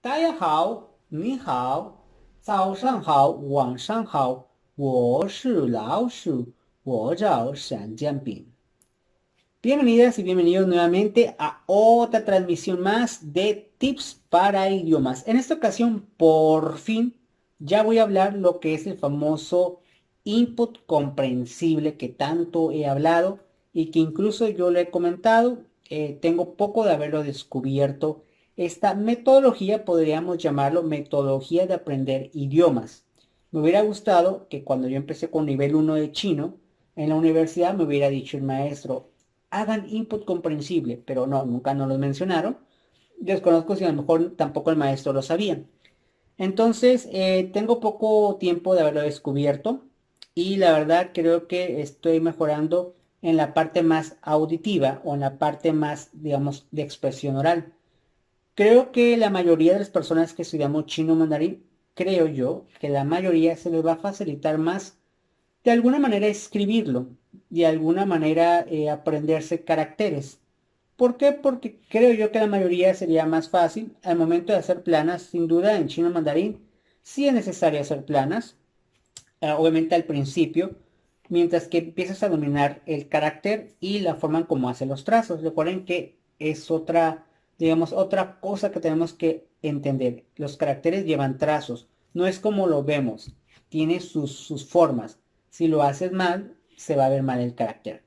大家好，你好，早上好，晚上好，我是老鼠，我叫闪降饼。Bienvenidas y bienvenidos nuevamente a otra transmisión más de tips para idiomas. En esta ocasión, por fin, ya voy a hablar lo que es el famoso input comprensible que tanto he hablado y que incluso yo le he comentado. Tengo poco de haberlo descubierto. Esta metodología podríamos llamarlo metodología de aprender idiomas. Me hubiera gustado que cuando yo empecé con nivel 1 de chino, en la universidad me hubiera dicho el maestro, hagan input comprensible, pero no, nunca nos lo mencionaron. Desconozco si a lo mejor tampoco el maestro lo sabía. Entonces, tengo poco tiempo de haberlo descubierto y la verdad creo que estoy mejorando en la parte más auditiva o en la parte más, digamos, de expresión oral. Creo que la mayoría de las personas que estudiamos chino mandarín, creo yo que la mayoría se les va a facilitar más de alguna manera escribirlo, de alguna manera aprenderse caracteres. ¿Por qué? Porque creo yo que la mayoría sería más fácil al momento de hacer planas. Sin duda en chino mandarín sí es necesario hacer planas, obviamente al principio, mientras que empiezas a dominar el carácter y la forma en cómo hace los trazos. Recuerden que es otra, digamos, otra cosa que tenemos que entender. Los caracteres llevan trazos, no es como lo vemos, tiene sus formas. Si lo haces mal, se va a ver mal el carácter.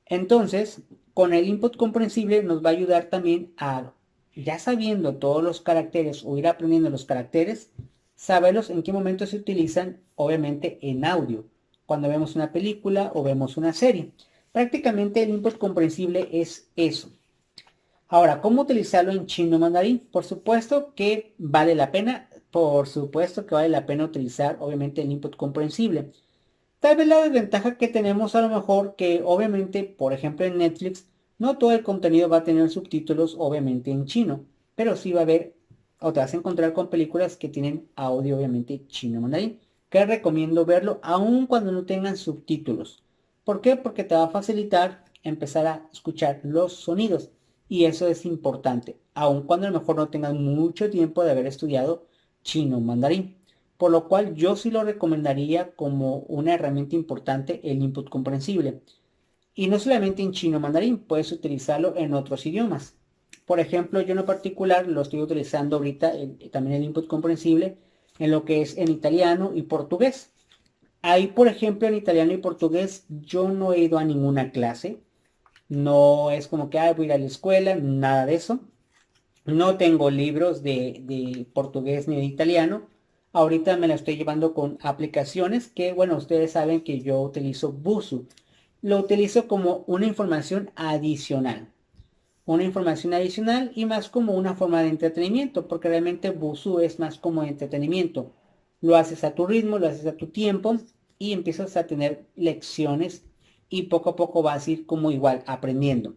Entonces, con el input comprensible nos va a ayudar también a, ya sabiendo todos los caracteres o ir aprendiendo los caracteres, saberlos en qué momento se utilizan, obviamente en audio, cuando vemos una película o vemos una serie. Prácticamente el input comprensible es eso. Ahora, ¿cómo utilizarlo en chino mandarín? Por supuesto que vale la pena, por supuesto que vale la pena utilizar, obviamente, el input comprensible. Tal vez la desventaja que tenemos a lo mejor que obviamente, por ejemplo en Netflix, no todo el contenido va a tener subtítulos obviamente en chino, pero sí va a haber, o te vas a encontrar con películas que tienen audio obviamente chino mandarín, que recomiendo verlo aun cuando no tengan subtítulos. ¿Por qué? Porque te va a facilitar empezar a escuchar los sonidos y eso es importante, aun cuando a lo mejor no tengas mucho tiempo de haber estudiado chino mandarín. Por lo cual yo sí lo recomendaría como una herramienta importante el input comprensible. Y no solamente en chino mandarín, puedes utilizarlo en otros idiomas. Por ejemplo, yo en lo particular lo estoy utilizando ahorita también el input comprensible en lo que es en italiano y portugués. Ahí, por ejemplo, en italiano y portugués yo no he ido a ninguna clase. No es como que voy a ir a la escuela, nada de eso. No tengo libros de portugués ni de italiano. Ahorita me la estoy llevando con aplicaciones que, bueno, ustedes saben que yo utilizo Busuu. Lo utilizo como una información adicional. Una información adicional y más como una forma de entretenimiento, porque realmente Busuu es más como entretenimiento. Lo haces a tu ritmo, lo haces a tu tiempo y empiezas a tener lecciones y poco a poco vas a ir como igual aprendiendo.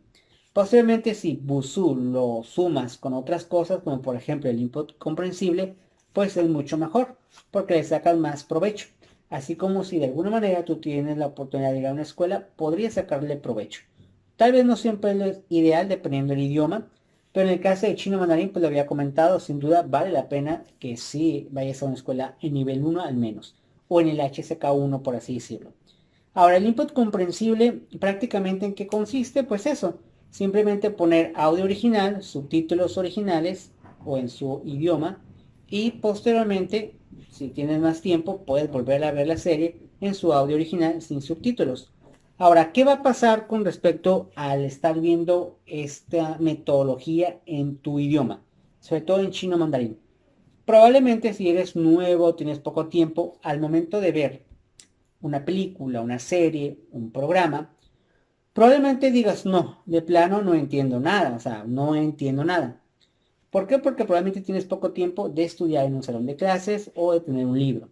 Posiblemente si Busuu lo sumas con otras cosas, como por ejemplo el input comprensible, pues es mucho mejor, porque le sacas más provecho. Así como si de alguna manera tú tienes la oportunidad de ir a una escuela, podrías sacarle provecho. Tal vez no siempre es lo ideal dependiendo del idioma, pero en el caso de chino mandarín, pues lo había comentado, sin duda vale la pena que sí vayas a una escuela en nivel 1 al menos, o en el HSK1 por así decirlo. Ahora, el input comprensible, prácticamente en qué consiste, pues eso, simplemente poner audio original, subtítulos originales o en su idioma y posteriormente, si tienes más tiempo, puedes volver a ver la serie en su audio original sin subtítulos. Ahora, ¿qué va a pasar con respecto al estar viendo esta metodología en tu idioma? Sobre todo en chino mandarín. Probablemente si eres nuevo, tienes poco tiempo, al momento de ver una película, una serie, un programa, probablemente digas, no, de plano no entiendo nada, o sea, no entiendo nada. ¿Por qué? Porque probablemente tienes poco tiempo de estudiar en un salón de clases o de tener un libro.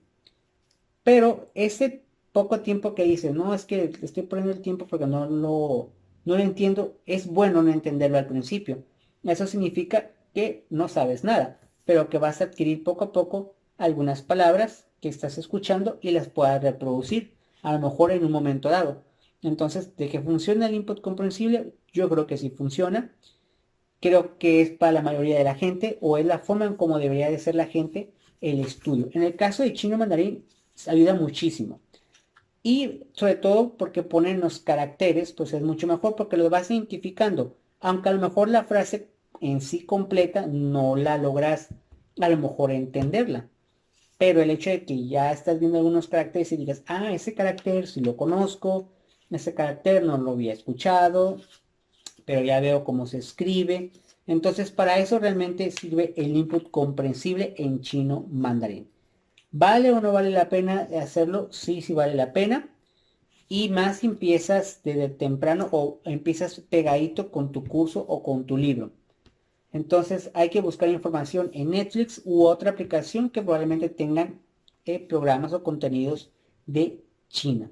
Pero ese poco tiempo que dices, no, es que estoy poniendo el tiempo porque no lo entiendo, es bueno no entenderlo al principio. Eso significa que no sabes nada, pero que vas a adquirir poco a poco algunas palabras que estás escuchando y las puedas reproducir, a lo mejor en un momento dado. Entonces, ¿de que funciona el input comprensible? Yo creo que sí funciona. creo que es para la mayoría de la gente o es la forma en cómo debería de ser la gente el estudio. En el caso de chino mandarín ayuda muchísimo. Y sobre todo porque ponen los caracteres, pues es mucho mejor porque los vas identificando. Aunque a lo mejor la frase en sí completa no la logras a lo mejor entenderla. Pero el hecho de que ya estás viendo algunos caracteres y digas, ah, ese carácter sí lo conozco, ese carácter no lo había escuchado, pero ya veo cómo se escribe. Entonces para eso realmente sirve el input comprensible en chino mandarín. ¿Vale o no vale la pena hacerlo? Sí, sí vale la pena. Y más si empiezas desde temprano o empiezas pegadito con tu curso o con tu libro. Entonces hay que buscar información en Netflix u otra aplicación que probablemente tengan programas o contenidos de China.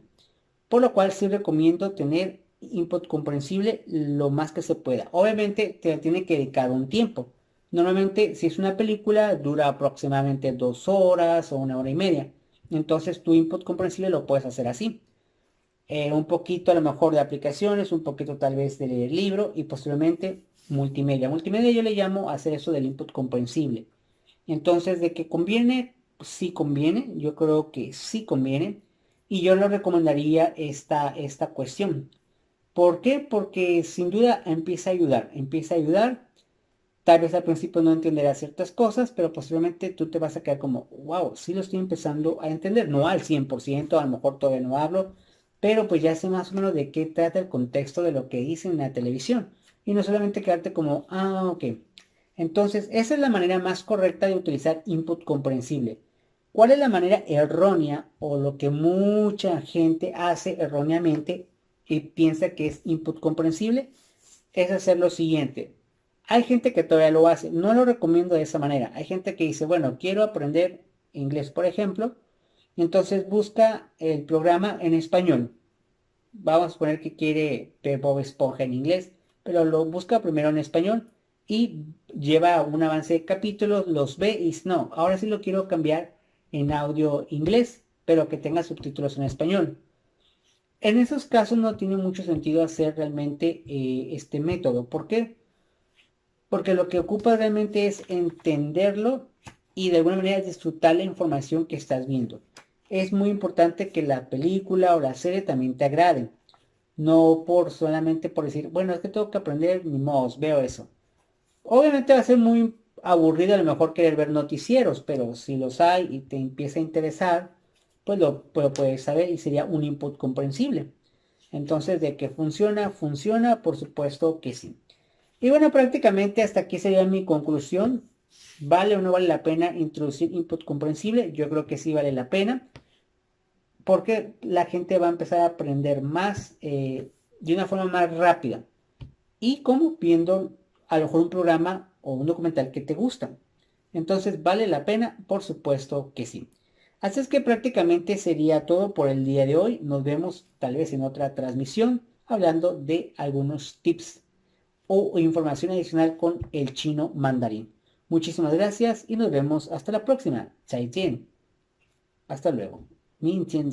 Por lo cual sí recomiendo tener input comprensible lo más que se pueda. Obviamente te tiene que dedicar un tiempo. Normalmente si es una película dura aproximadamente 2 horas o 1 hora y media. Entonces tu input comprensible lo puedes hacer así. Un poquito a lo mejor de aplicaciones, un poquito tal vez de leer libro y posteriormente multimedia. Multimedia yo le llamo hacer eso del input comprensible. Entonces, de que conviene, sí conviene, yo creo que sí conviene y yo lo recomendaría esta cuestión. ¿Por qué? Porque sin duda empieza a ayudar. Tal vez al principio no entenderás ciertas cosas, pero posteriormente tú te vas a quedar como, wow, sí lo estoy empezando a entender, no al 100%, a lo mejor todavía no hablo, pero pues ya sé más o menos de qué trata el contexto de lo que dicen en la televisión. Y no solamente quedarte como, ah, ok. Entonces, esa es la manera más correcta de utilizar input comprensible. ¿Cuál es la manera errónea o lo que mucha gente hace erróneamente y piensa que es input comprensible? Es hacer lo siguiente. Hay gente que todavía lo hace. No lo recomiendo de esa manera. Hay gente que dice, bueno, quiero aprender inglés, por ejemplo. Entonces busca el programa en español. Vamos a suponer que quiere ver Bob Esponja en inglés, pero lo busca primero en español y lleva un avance de capítulos, los ve y dice, no, ahora sí lo quiero cambiar en audio inglés, pero que tenga subtítulos en español. En esos casos no tiene mucho sentido hacer realmente este método. ¿Por qué? Porque lo que ocupa realmente es entenderlo y de alguna manera disfrutar la información que estás viendo. Es muy importante que la película o la serie también te agrade. No por solamente por decir, bueno, es que tengo que aprender, ni modo, veo eso. Obviamente va a ser muy aburrido a lo mejor querer ver noticieros, pero si los hay y te empieza a interesar, pues lo puedes saber y sería un input comprensible. Entonces, de que funciona, funciona, por supuesto que sí. Y bueno, prácticamente hasta aquí sería mi conclusión. ¿Vale o no vale la pena introducir input comprensible? Yo creo que sí vale la pena. Porque la gente va a empezar a aprender más de una forma más rápida. Y como viendo a lo mejor un programa o un documental que te gusta. Entonces, ¿vale la pena? Por supuesto que sí. Así es que prácticamente sería todo por el día de hoy. Nos vemos tal vez en otra transmisión hablando de algunos tips o información adicional con el chino mandarín. Muchísimas gracias y nos vemos hasta la próxima. Zaijian. Hasta luego. Min Tian